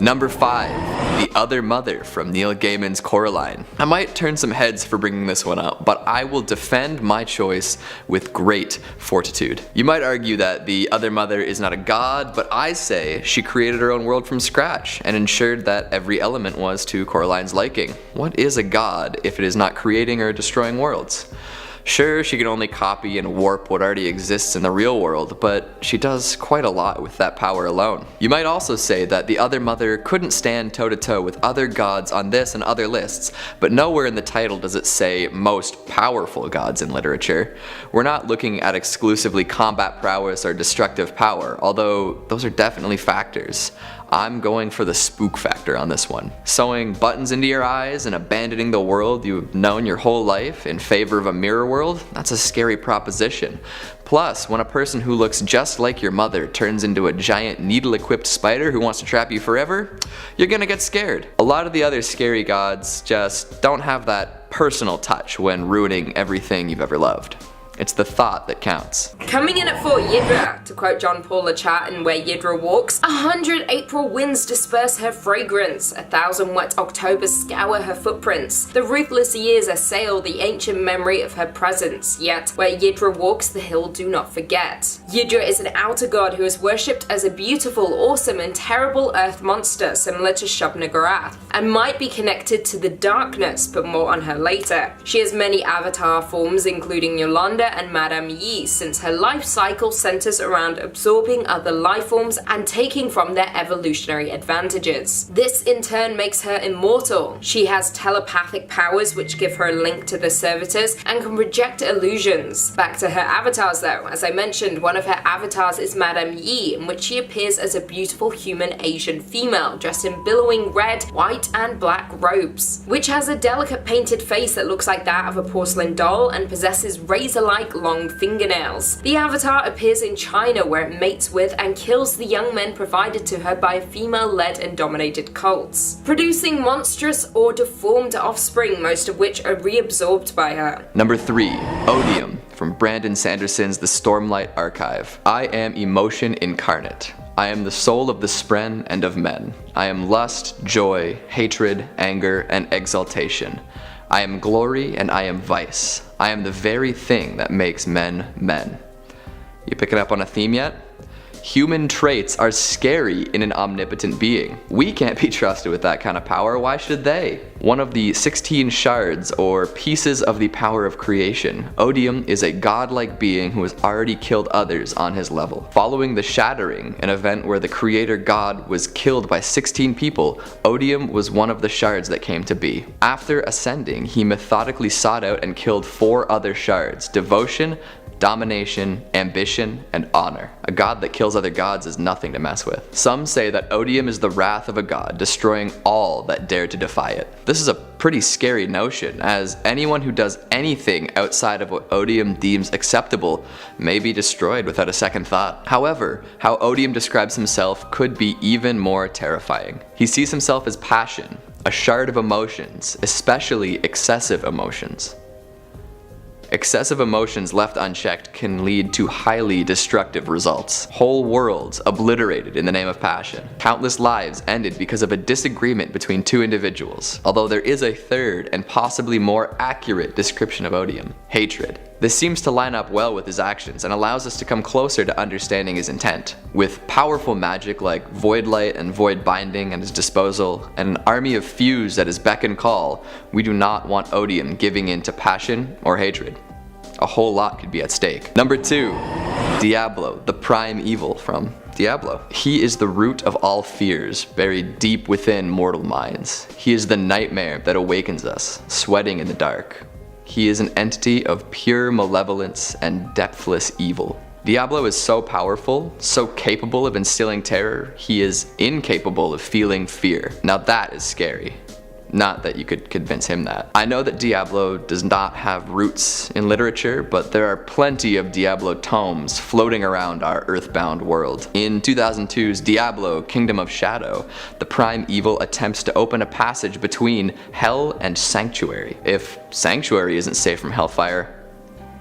Number 5. The Other Mother from Neil Gaiman's Coraline. I might turn some heads for bringing this one up, but I will defend my choice with great fortitude. You might argue that the Other Mother is not a god, but I say she created her own world from scratch and ensured that every element was to Coraline's liking. What is a god if it is not creating or destroying worlds? Sure, she can only copy and warp what already exists in the real world, but she does quite a lot with that power alone. You might also say that the Other Mother couldn't stand toe-to-toe with other gods on this and other lists, but nowhere in the title does it say most powerful gods in literature. We're not looking at exclusively combat prowess or destructive power, although those are definitely factors. I'm going for the spook factor on this one. Sewing buttons into your eyes and abandoning the world you've known your whole life in favor of a mirror world? That's a scary proposition. Plus, when a person who looks just like your mother turns into a giant needle-equipped spider who wants to trap you forever, you're gonna get scared. A lot of the other scary gods just don't have that personal touch when ruining everything you've ever loved. It's the thought that counts. Coming in at 4, Yidra. To quote John Paul Lechart in Where Yidra Walks, 100 April winds disperse her fragrance, 1,000 wet Octobers scour her footprints. The ruthless years assail the ancient memory of her presence, yet where Yidra walks the hill do not forget. Yidra is an outer god who is worshipped as a beautiful, awesome and terrible earth monster similar to Shabnagarath, and might be connected to the darkness, but more on her later. She has many avatar forms including Yolanda and Madame Yi, since her life cycle centers around absorbing other life forms and taking from their evolutionary advantages. This in turn makes her immortal. She has telepathic powers which give her a link to the servitors and can project illusions. Back to her avatars though, as I mentioned, one of her avatars is Madame Yi, in which she appears as a beautiful human Asian female dressed in billowing red, white and black robes, which has a delicate painted face that looks like that of a porcelain doll and possesses razor-like long fingernails. The avatar appears in China where it mates with and kills the young men provided to her by female-led and dominated cults, producing monstrous or deformed offspring, most of which are reabsorbed by her. Number 3. Iodium from Brandon Sanderson's The Stormlight Archive. I am emotion incarnate. I am the soul of the spren and of men. I am lust, joy, hatred, anger, and exaltation. I am glory and I am vice. I am the very thing that makes men men. You picking up on a theme yet? Human traits are scary in an omnipotent being. We can't be trusted with that kind of power, why should they? One of the 16 shards, or pieces of the power of creation, Iodium is a godlike being who has already killed others on his level. Following the Shattering, an event where the creator god was killed by 16 people, Iodium was one of the shards that came to be. After ascending, he methodically sought out and killed 4 other shards: devotion, domination, ambition, and honor. A god that kills other gods is nothing to mess with. Some say that Iodium is the wrath of a god, destroying all that dare to defy it. This is a pretty scary notion, as anyone who does anything outside of what Iodium deems acceptable may be destroyed without a second thought. However, how Iodium describes himself could be even more terrifying. He sees himself as passion, a shard of emotions, especially excessive emotions. Excessive emotions left unchecked can lead to highly destructive results. Whole worlds obliterated in the name of passion. Countless lives ended because of a disagreement between 2 individuals, although there is a third and possibly more accurate description of Iodium: hatred. This seems to line up well with his actions and allows us to come closer to understanding his intent. With powerful magic like Void Light and Void Binding at his disposal, and an army of Fuse at his beck and call, we do not want Iodium giving in to passion or hatred. A whole lot could be at stake. Number 2. Diablo, the prime evil from Diablo. He is the root of all fears, buried deep within mortal minds. He is the nightmare that awakens us, sweating in the dark. He is an entity of pure malevolence and depthless evil. Diablo is so powerful, so capable of instilling terror, he is incapable of feeling fear. Now that is scary. Not that you could convince him that. I know that Diablo does not have roots in literature, but there are plenty of Diablo tomes floating around our earthbound world. In 2002's Diablo, Kingdom of Shadow, the prime evil attempts to open a passage between Hell and Sanctuary. If Sanctuary isn't safe from Hellfire,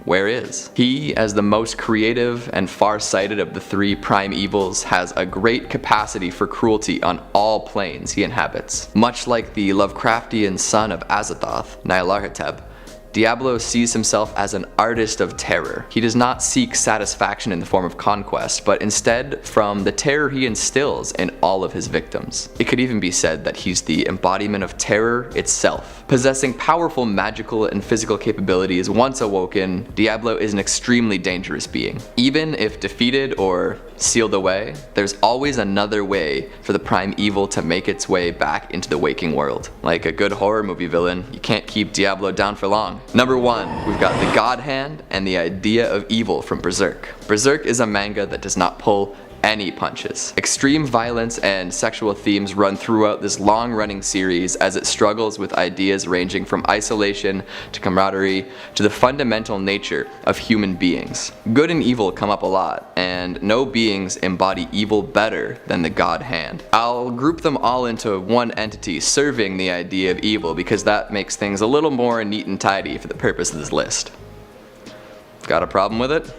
where is? He, as the most creative and far-sighted of the three prime evils, has a great capacity for cruelty on all planes he inhabits. Much like the Lovecraftian son of Azthoth, Nyarlathotep, Diablo sees himself as an artist of terror. He does not seek satisfaction in the form of conquest, but instead from the terror he instills in all of his victims. It could even be said that he's the embodiment of terror itself. Possessing powerful magical and physical capabilities once awoken, Diablo is an extremely dangerous being. Even if defeated or sealed away, there's always another way for the prime evil to make its way back into the waking world. Like a good horror movie villain, you can't keep Diablo down for long. Number 1, we've got the God Hand and the idea of evil from Berserk. Berserk is a manga that does not pull any punches. Extreme violence and sexual themes run throughout this long-running series as it struggles with ideas ranging from isolation to camaraderie to the fundamental nature of human beings. Good and evil come up a lot, and no beings embody evil better than the God Hand. I'll group them all into one entity serving the idea of evil because that makes things a little more neat and tidy for the purpose of this list. Got a problem with it?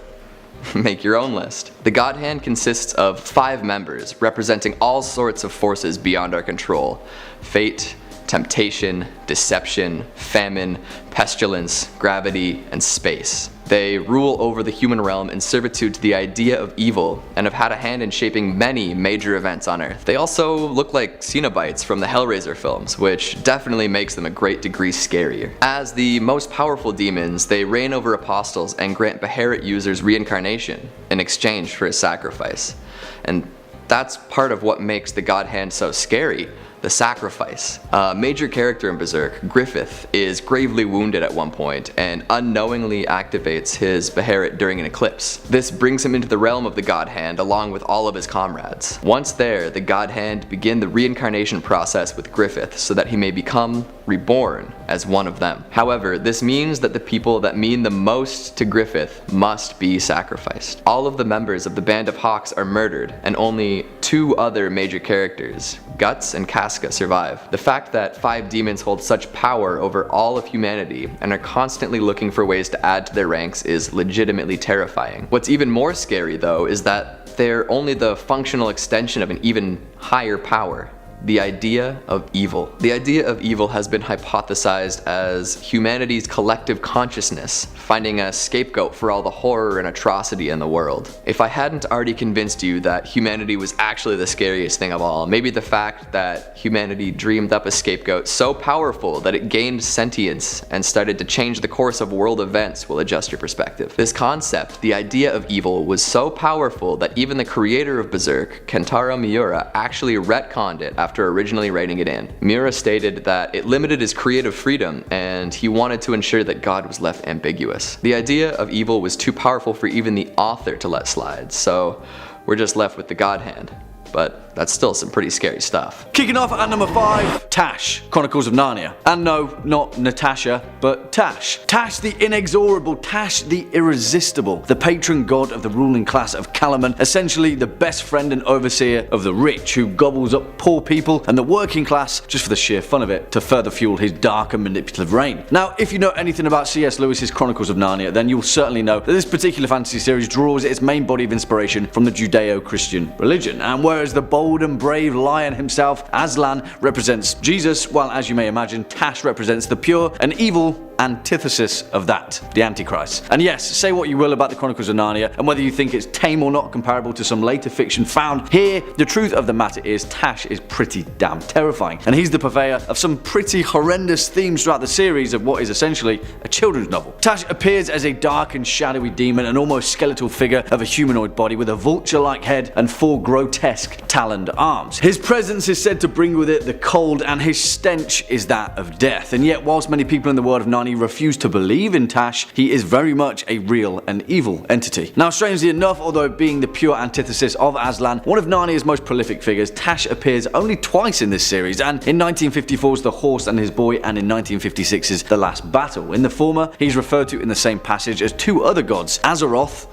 Make your own list. The God Hand consists of 5 members, representing all sorts of forces beyond our control. Fate, temptation, deception, famine, pestilence, gravity, and space. They rule over the human realm in servitude to the idea of evil, and have had a hand in shaping many major events on Earth. They also look like Cenobites from the Hellraiser films, which definitely makes them a great degree scarier. As the most powerful demons, they reign over apostles and grant Beherit users reincarnation in exchange for a sacrifice. And that's part of what makes the God Hand so scary. The sacrifice. A major character in Berserk, Griffith, is gravely wounded at one point and unknowingly activates his Beherit during an eclipse. This brings him into the realm of the God Hand along with all of his comrades. Once there, the God Hand begin the reincarnation process with Griffith so that he may become reborn as one of them. However, this means that the people that mean the most to Griffith must be sacrificed. All of the members of the Band of Hawks are murdered, and only 2 other major characters, Guts and Casca, survive. The fact that 5 demons hold such power over all of humanity and are constantly looking for ways to add to their ranks is legitimately terrifying. What's even more scary though is that they're only the functional extension of an even higher power. The idea of evil. The idea of evil has been hypothesized as humanity's collective consciousness, finding a scapegoat for all the horror and atrocity in the world. If I hadn't already convinced you that humanity was actually the scariest thing of all, maybe the fact that humanity dreamed up a scapegoat so powerful that it gained sentience and started to change the course of world events will adjust your perspective. This concept, the idea of evil, was so powerful that even the creator of Berserk, Kentaro Miura, actually retconned it after originally writing it in. Miura stated that it limited his creative freedom and he wanted to ensure that God was left ambiguous. The idea of evil was too powerful for even the author to let slide, so we're just left with the God Hand. But that's still some pretty scary stuff. Kicking off at number 5, Tash, Chronicles of Narnia. And no, not Natasha, but Tash. Tash the inexorable, Tash the irresistible, the patron god of the ruling class of Calaman, essentially the best friend and overseer of the rich who gobbles up poor people and the working class just for the sheer fun of it to further fuel his dark and manipulative reign. Now, if you know anything about C.S. Lewis's Chronicles of Narnia, then you'll certainly know that this particular fantasy series draws its main body of inspiration from the Judeo-Christian religion, and whereas the bold and brave lion himself, Aslan, represents Jesus, while as you may imagine, Tash represents the pure and evil antithesis of that, the Antichrist. And yes, say what you will about the Chronicles of Narnia, and whether you think it's tame or not comparable to some later fiction found here, the truth of the matter is Tash is pretty damn terrifying, and he's the purveyor of some pretty horrendous themes throughout the series of what is essentially a children's novel. Tash appears as a dark and shadowy demon, an almost skeletal figure of a humanoid body with a vulture-like head and 4 grotesque taloned arms. His presence is said to bring with it the cold, and his stench is that of death. And yet, whilst many people in the world of Narnia refuse to believe in Tash, he is very much a real and evil entity. Now, strangely enough, although being the pure antithesis of Aslan, one of Narnia's most prolific figures, Tash appears only twice in this series, and in 1954's The Horse and His Boy, and in 1956's The Last Battle. In the former, he's referred to in the same passage as 2 other gods, Azeroth,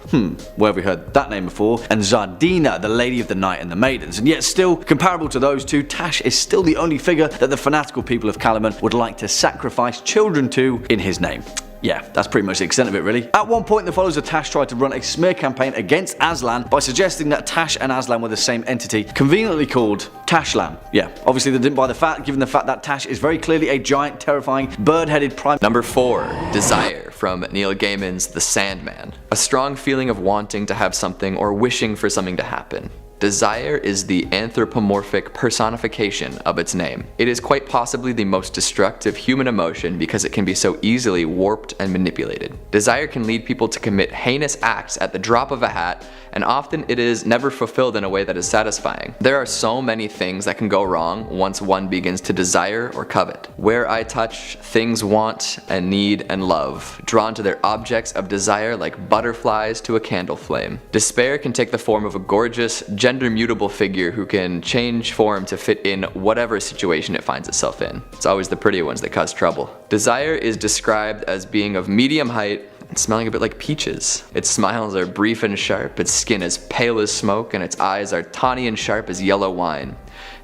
where have we heard that name before, and Zardina, the Lady of the Night and the Maidens. And yet still, comparable to those 2, Tash is still the only figure that the fanatical people of Calaman would like to sacrifice children to in his name. yeah, that's pretty much the extent of it really. At one point the followers of Tash tried to run a smear campaign against Aslan by suggesting that Tash and Aslan were the same entity, conveniently called Tashlan. Yeah, obviously they didn't buy the fact, given the fact that Tash is very clearly a giant, terrifying, bird-headed prime. Number 4. Desire from Neil Gaiman's The Sandman. A strong feeling of wanting to have something or wishing for something to happen. Desire is the anthropomorphic personification of its name. It is quite possibly the most destructive human emotion because it can be so easily warped and manipulated. Desire can lead people to commit heinous acts at the drop of a hat, and often it is never fulfilled in a way that is satisfying. There are so many things that can go wrong once one begins to desire or covet. Where I touch, things want and need and love, drawn to their objects of desire like butterflies to a candle flame. Despair can take the form of a gorgeous, gender-mutable figure who can change form to fit in whatever situation it finds itself in. It's always the pretty ones that cause trouble. Desire is described as being of medium height and smelling a bit like peaches. Its smiles are brief and sharp, its skin is pale as smoke, and its eyes are tawny and sharp as yellow wine.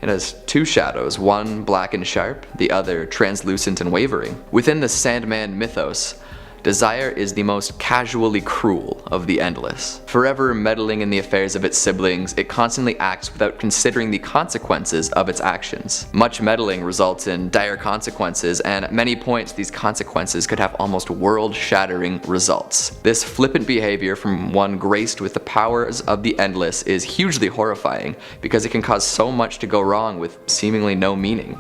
It has 2 shadows, one black and sharp, the other translucent and wavering. Within the Sandman mythos, Desire is the most casually cruel of the endless. Forever meddling in the affairs of its siblings, it constantly acts without considering the consequences of its actions. Much meddling results in dire consequences, and at many points these consequences could have almost world-shattering results. This flippant behavior from one graced with the powers of the endless is hugely horrifying because it can cause so much to go wrong with seemingly no meaning.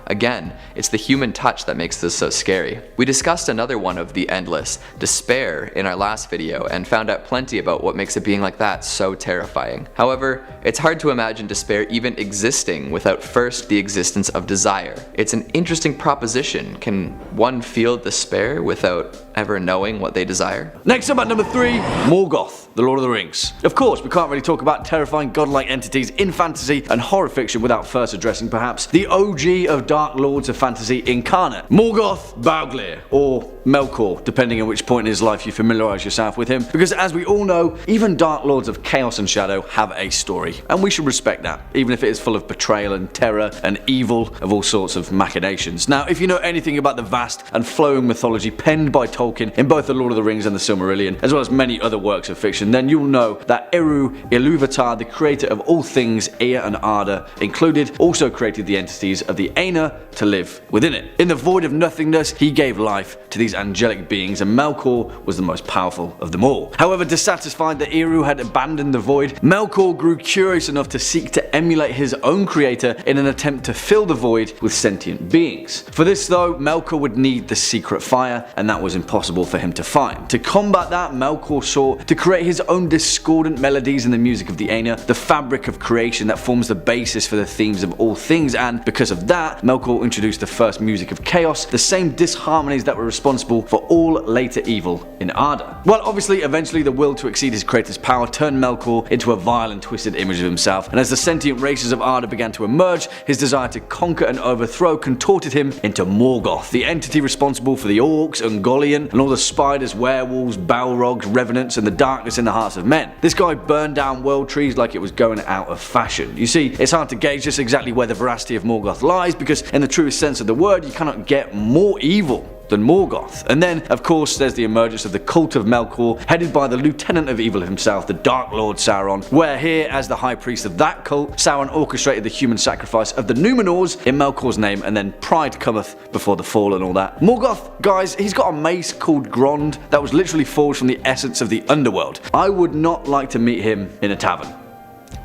Again, it's the human touch that makes this so scary. We discussed another one of the endless, despair, in our last video and found out plenty about what makes a being like that so terrifying. However, it's hard to imagine despair even existing without first the existence of desire. It's an interesting proposition. Can one feel despair without ever knowing what they desire? Next up at number 3, Morgoth, the Lord of the Rings. Of course, we can't really talk about terrifying godlike entities in fantasy and horror fiction without first addressing perhaps the OG of Dark Lords of Fantasy incarnate, Morgoth Bauglir, or Melkor, depending on which point in his life you familiarise yourself with him, because as we all know, even Dark Lords of Chaos and Shadow have a story, and we should respect that, even if it is full of betrayal and terror and evil of all sorts of machinations. Now, if you know anything about the vast and flowing mythology penned by Tolkien in both The Lord of the Rings and The Silmarillion, as well as many other works of fiction, then you'll know that Eru Ilúvatar, the creator of all things Ea and Arda included, also created the entities of the Aina to live within it. In the void of nothingness, he gave life to these angelic beings, and Melkor was the most powerful of them all. However, dissatisfied that Eru had abandoned the void, Melkor grew curious enough to seek to emulate his own creator in an attempt to fill the void with sentient beings. For this though, Melkor would need the secret fire, and that was impossible for him to find. To combat that, Melkor sought to create his own discordant melodies in the music of the Aina, the fabric of creation that forms the basis for the themes of all things, and because of that, Melkor introduced the first music of chaos, the same disharmonies that were responsible for all later evil in Arda. Well, obviously, eventually the will to exceed his creator's power turned Melkor into a vile and twisted image of himself, and as the sentient races of Arda began to emerge, his desire to conquer and overthrow contorted him into Morgoth, the entity responsible for the orcs, Ungoliant, and all the spiders, werewolves, balrogs, revenants, and the darkness in the hearts of men. This guy burned down world trees like it was going out of fashion. You see, it's hard to gauge just exactly where the veracity of Morgoth lies, because in the truest sense of the word, you cannot get more evil than Morgoth. And then, of course, there's the emergence of the cult of Melkor, headed by the lieutenant of evil himself, the Dark Lord Sauron, where here, as the high priest of that cult, Sauron orchestrated the human sacrifice of the Númenors in Melkor's name, and then pride cometh before the fall and all that. Morgoth, guys, he's got a mace called Grond that was literally forged from the essence of the underworld. I would not like to meet him in a tavern.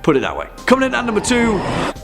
Put it that way. Coming in at number 2,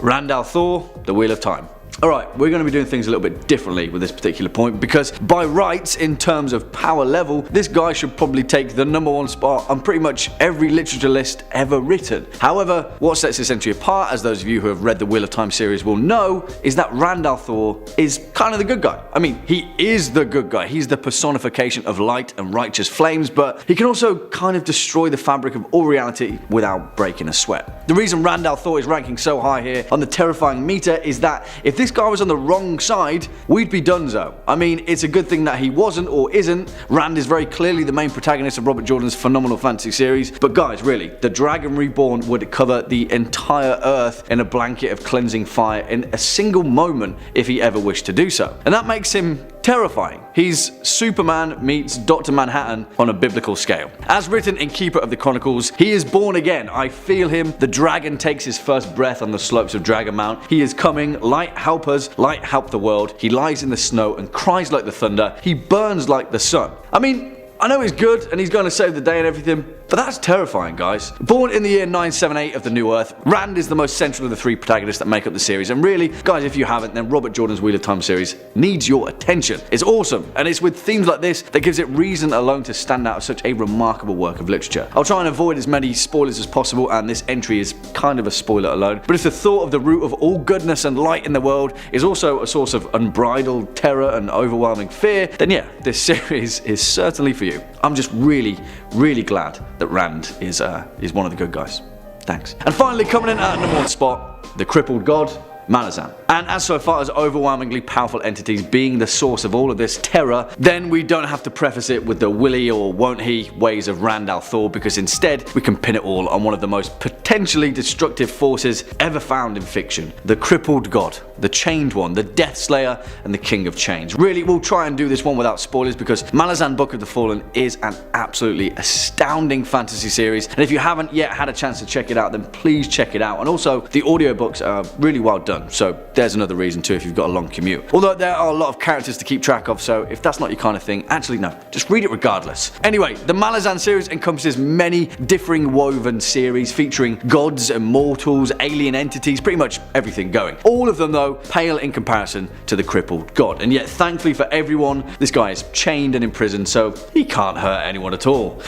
Randall Thor, the Wheel of Time. Alright, we're going to be doing things a little bit differently with this particular point, because by rights, in terms of power level, this guy should probably take the number 1 spot on pretty much every literature list ever written. However, what sets this entry apart, as those of you who have read the Wheel of Time series will know, is that Randall Thor is kind of the good guy. I mean, he is the good guy. He's the personification of light and righteous flames, but he can also kind of destroy the fabric of all reality without breaking a sweat. The reason Randall Thor is ranking so high here on the terrifying meter is that if this guy was on the wrong side, we'd be donezo. I mean, it's a good thing that he wasn't or isn't. Rand is very clearly the main protagonist of Robert Jordan's phenomenal fantasy series, but guys, really, the Dragon Reborn would cover the entire earth in a blanket of cleansing fire in a single moment if he ever wished to do so. And that makes him terrifying. He's Superman meets Dr. Manhattan on a biblical scale. As written in Keeper of the Chronicles, he is born again. I feel him. The dragon takes his first breath on the slopes of Dragon Mount. He is coming. Light help us. Light help the world. He lies in the snow and cries like the thunder. He burns like the sun. I mean, I know he's good and he's going to save the day and everything, but that's terrifying, guys. Born in the year 978 of the New Earth, Rand is the most central of the three protagonists that make up the series, and really, guys, if you haven't, then Robert Jordan's Wheel of Time series needs your attention. It's awesome, and it's with themes like this that gives it reason alone to stand out as such a remarkable work of literature. I'll try and avoid as many spoilers as possible, and this entry is kind of a spoiler alone, but if the thought of the root of all goodness and light in the world is also a source of unbridled terror and overwhelming fear, then yeah, this series is certainly for you. I'm just really glad that Rand is one of the good guys. Thanks. And finally, coming in at number 1 spot, the crippled god, Malazan. And as so far as overwhelmingly powerful entities being the source of all of this terror, then we don't have to preface it with the will he or won't he ways of Rand al'Thor, because instead we can pin it all on one of the most potentially destructive forces ever found in fiction. The crippled god, the chained one, the death slayer, and the king of chains. Really, we'll try and do this one without spoilers because Malazan Book of the Fallen is an absolutely astounding fantasy series, and if you haven't yet had a chance to check it out, then please check it out. And also, the audiobooks are really well done, so there's another reason too if you've got a long commute. Although there are a lot of characters to keep track of, so if that's not your kind of thing, actually no, just read it regardless. Anyway, the Malazan series encompasses many differing woven series featuring gods, immortals, alien entities, pretty much everything going. All of them though pale in comparison to the crippled god, and yet thankfully for everyone, this guy is chained and imprisoned, so he can't hurt anyone at all.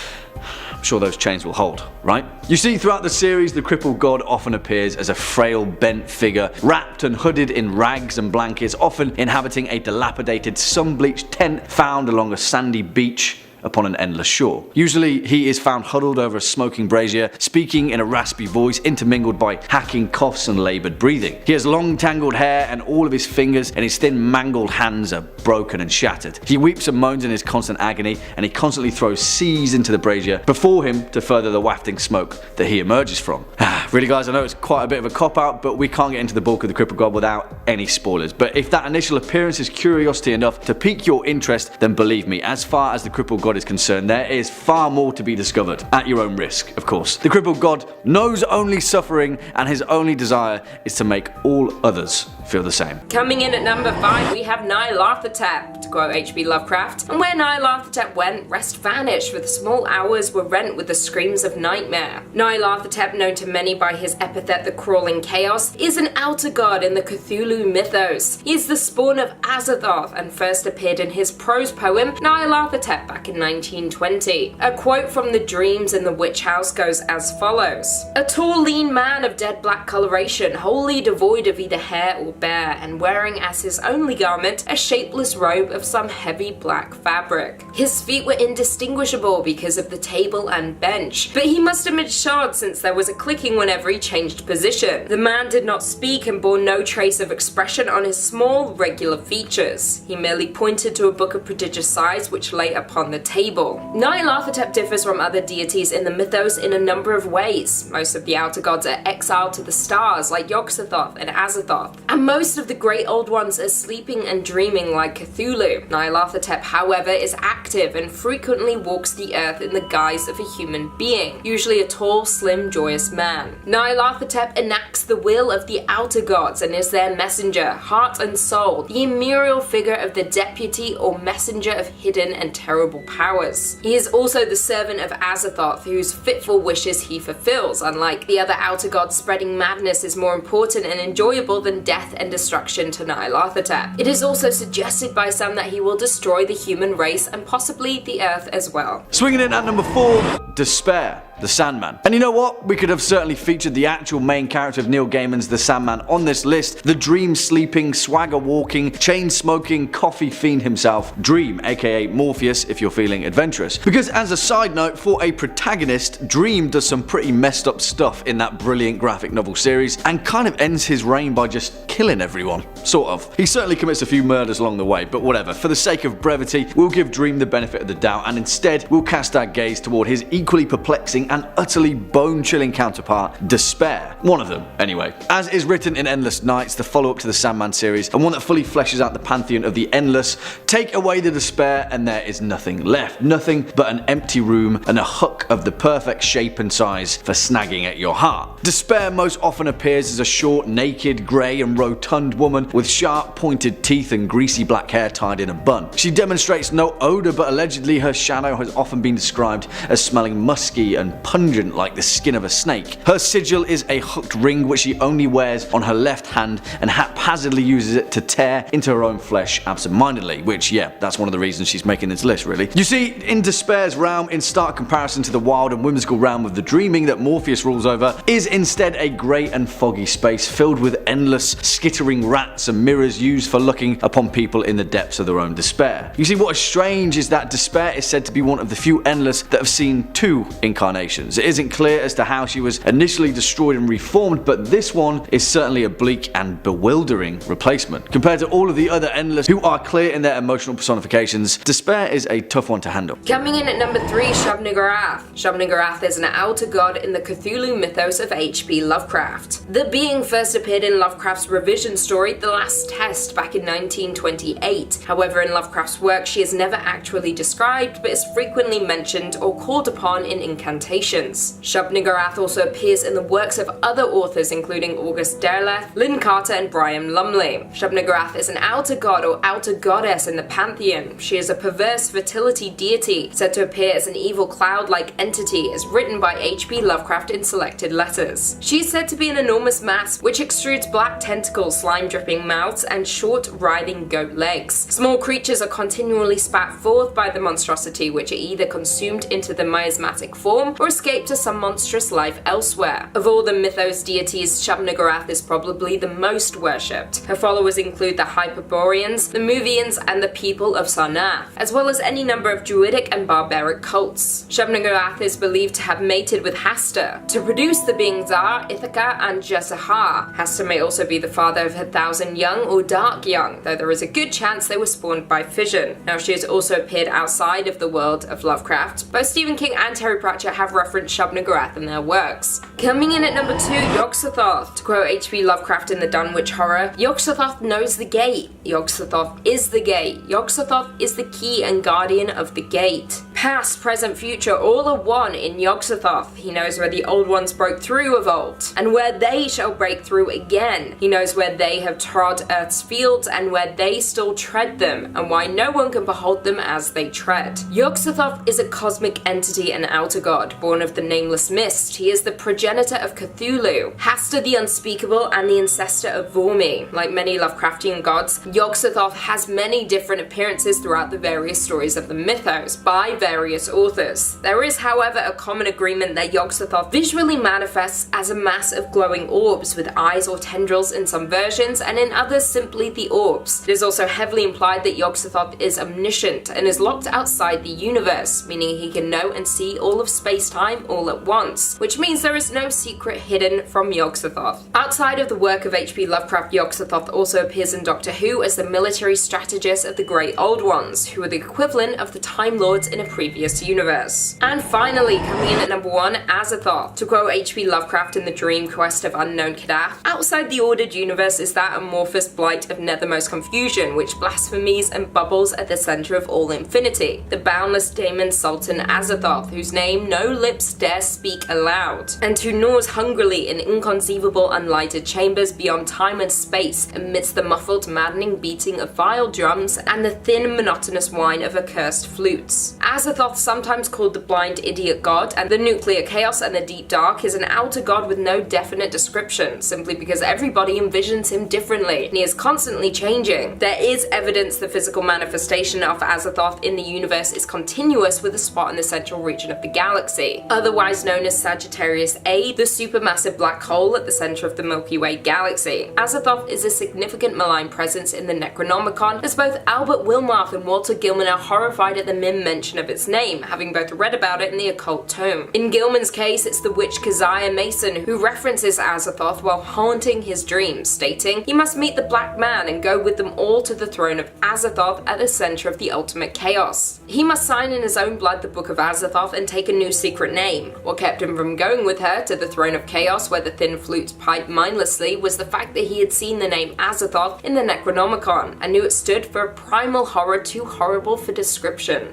I'm sure those chains will hold, right? You see, throughout the series, the crippled god often appears as a frail, bent figure, wrapped and hooded in rags and blankets, often inhabiting a dilapidated, sun-bleached tent found along a sandy beach upon an endless shore. Usually he is found huddled over a smoking brazier, speaking in a raspy voice intermingled by hacking coughs and laboured breathing. He has long tangled hair, and all of his fingers and his thin mangled hands are broken and shattered. He weeps and moans in his constant agony, and he constantly throws seas into the brazier before him to further the wafting smoke that he emerges from. Really guys, I know it's quite a bit of a cop-out, but we can't get into the bulk of the crippled god without any spoilers. But if that initial appearance is curiosity enough to pique your interest, then believe me, as far as the crippled god is concerned, there is far more to be discovered, at your own risk, of course. The crippled god knows only suffering, and his only desire is to make all others feel the same. Coming in at number 5, we have Nyarlathotep, to quote H.P. Lovecraft. And where Nyarlathotep went, rest vanished, for the small hours were rent with the screams of nightmare. Nyarlathotep, known to many by his epithet the Crawling Chaos, is an outer god in the Cthulhu mythos. He is the spawn of Azthoth and first appeared in his prose poem Nyarlathotep back in 1920. A quote from the Dreams in the Witch House goes as follows: "A tall, lean man of dead black coloration, wholly devoid of either hair or bear, and wearing as his only garment a shapeless robe of some heavy black fabric. His feet were indistinguishable because of the table and bench, but he must emit shards since there was a clicking whenever he changed position. The man did not speak and bore no trace of expression on his small, regular features. He merely pointed to a book of prodigious size which lay upon the table." Nyarlathotep differs from other deities in the mythos in a number of ways. Most of the outer gods are exiled to the stars like Yogsathath and Azthoth, and most of the great old ones are sleeping and dreaming like Cthulhu. Nyarlathotep, however, is active and frequently walks the earth in the guise of a human being, usually a tall, slim, joyous man. Nyarlathotep enacts the will of the outer gods and is their messenger, heart and soul, the immaterial figure of the deputy or messenger of hidden and terrible powers. He is also the servant of Azthoth, whose fitful wishes he fulfills. Unlike the other outer gods, spreading madness is more important and enjoyable than death and destruction to Nyarlathotep. It is also suggested by some that he will destroy the human race and possibly the earth as well. Swinging in at number 4, Despair, the Sandman. And you know what? We could have certainly featured the actual main character of Neil Gaiman's The Sandman on this list, the dream-sleeping, swagger-walking, chain-smoking, coffee fiend himself, Dream, aka Morpheus if you're feeling adventurous. Because as a side note, for a protagonist, Dream does some pretty messed up stuff in that brilliant graphic novel series, and kind of ends his reign by just killing everyone. Sort of. He certainly commits a few murders along the way, but whatever. For the sake of brevity, we'll give Dream the benefit of the doubt, and instead we'll cast our gaze toward his equally perplexing amazing and utterly bone-chilling counterpart, Despair. One of them, anyway. As is written in Endless Nights, the follow-up to the Sandman series, and one that fully fleshes out the pantheon of the endless, take away the despair and there is nothing left. Nothing but an empty room and a hook of the perfect shape and size for snagging at your heart. Despair most often appears as a short, naked, grey and rotund woman with sharp pointed teeth and greasy black hair tied in a bun. She demonstrates no odour, but allegedly her shadow has often been described as smelling musky and pungent like the skin of a snake. Her sigil is a hooked ring which she only wears on her left hand and haphazardly uses it to tear into her own flesh absentmindedly, which yeah, that's one of the reasons she's making this list really. You see, in Despair's realm, in stark comparison to the wild and whimsical realm of the dreaming that Morpheus rules over, is instead a grey and foggy space filled with endless skittering rats and mirrors used for looking upon people in the depths of their own despair. You see, what is strange is that Despair is said to be one of the few endless that have seen two incarnations. It isn't clear as to how she was initially destroyed and reformed, but this one is certainly a bleak and bewildering replacement. Compared to all of the other endless who are clear in their emotional personifications, Despair is a tough one to handle. Coming in at number 3, Shabnagarath. Shabnagarath is an outer god in the Cthulhu mythos of H.P. Lovecraft. The being first appeared in Lovecraft's revision story, The Last Test, back in 1928. However, in Lovecraft's work, she is never actually described, but is frequently mentioned or called upon in incantations. Shabnagarath also appears in the works of other authors, including August Derleth, Lynn Carter, and Brian Lumley. Shabnagarath is an outer god or outer goddess in the pantheon. She is a perverse fertility deity, said to appear as an evil cloud-like entity, as written by H.P. Lovecraft in selected letters. She is said to be an enormous mass which extrudes black tentacles, slime-dripping mouths, and short, writhing goat legs. Small creatures are continually spat forth by the monstrosity, which are either consumed into the miasmatic form or escape to some monstrous life elsewhere. Of all the mythos deities, Shabnagarath is probably the most worshipped. Her followers include the Hyperboreans, the Movians, and the people of Sarnath, as well as any number of druidic and barbaric cults. Shabnagarath is believed to have mated with Hastur to produce the beings Zar, Ithaca, and Jezahar. Hastur may also be the father of her 1,000 young or dark young, though there is a good chance they were spawned by fission. Now, she has also appeared outside of the world of Lovecraft. Both Stephen King and Terry Pratchett have referenced Shabnagarath in their works. Coming in at number 2, Yogsathath. To quote H.P. Lovecraft in the Dunwich Horror, Yogsathath knows the gate. Yogsathath is the gate. Yogsathath is the key and guardian of the gate. Past, present, future, all are one in Yogsathath. He knows where the old ones broke through of old, and where they shall break through again. He knows where they have trod Earth's fields, and where they still tread them, and why no one can behold them as they tread. Yogsathath is a cosmic entity and outer god, born of the nameless mist. He is the progenitor of Cthulhu, Hastur the unspeakable, and the ancestor of Vormi. Like many Lovecraftian gods, Yogsathath has many different appearances throughout the various stories of the mythos, by various authors. There is, however, a common agreement that Yogsathath visually manifests as a mass of glowing orbs with eyes or tendrils in some versions, and in others simply the orbs. It is also heavily implied that Yogsathath is omniscient and is locked outside the universe, meaning he can know and see all of space-time all at once, which means there is no secret hidden from Yogsathath. Outside of the work of H.P. Lovecraft, Yogsathath also appears in Doctor Who as the military strategist of the Great Old Ones, who are the equivalent of the Time Lords in a previous universe. And finally, coming in at number 1, Azthoth. To quote H.P. Lovecraft in The Dream Quest of Unknown Kadath, outside the ordered universe is that amorphous blight of nethermost confusion, which blasphemies and bubbles at the center of all infinity. The boundless daemon Sultan Azthoth, whose name no lips dare speak aloud, and who gnaws hungrily in inconceivable unlighted chambers beyond time and space, amidst the muffled, maddening beating of vile drums and the thin, monotonous whine of accursed flutes. Azthoth, sometimes called the blind idiot god and the nuclear chaos and the deep dark, is an outer god with no definite description, simply because everybody envisions him differently, and he is constantly changing. There is evidence the physical manifestation of Azthoth in the universe is continuous with a spot in the central region of the galaxy, otherwise known as Sagittarius A, the supermassive black hole at the center of the Milky Way galaxy. Azthoth is a significant malign presence in the Necronomicon, as both Albert Wilmarth and Walter Gilman are horrified at the mere mention of its its name, having both read about it in the occult tome. In Gilman's case, it's the witch Keziah Mason who references Azthoth while haunting his dreams, stating he must meet the Black Man and go with them all to the throne of Azthoth at the center of the ultimate chaos. He must sign in his own blood the Book of Azthoth and take a new secret name. What kept him from going with her to the throne of chaos where the thin flutes pipe mindlessly was the fact that he had seen the name Azthoth in the Necronomicon and knew it stood for a primal horror too horrible for description.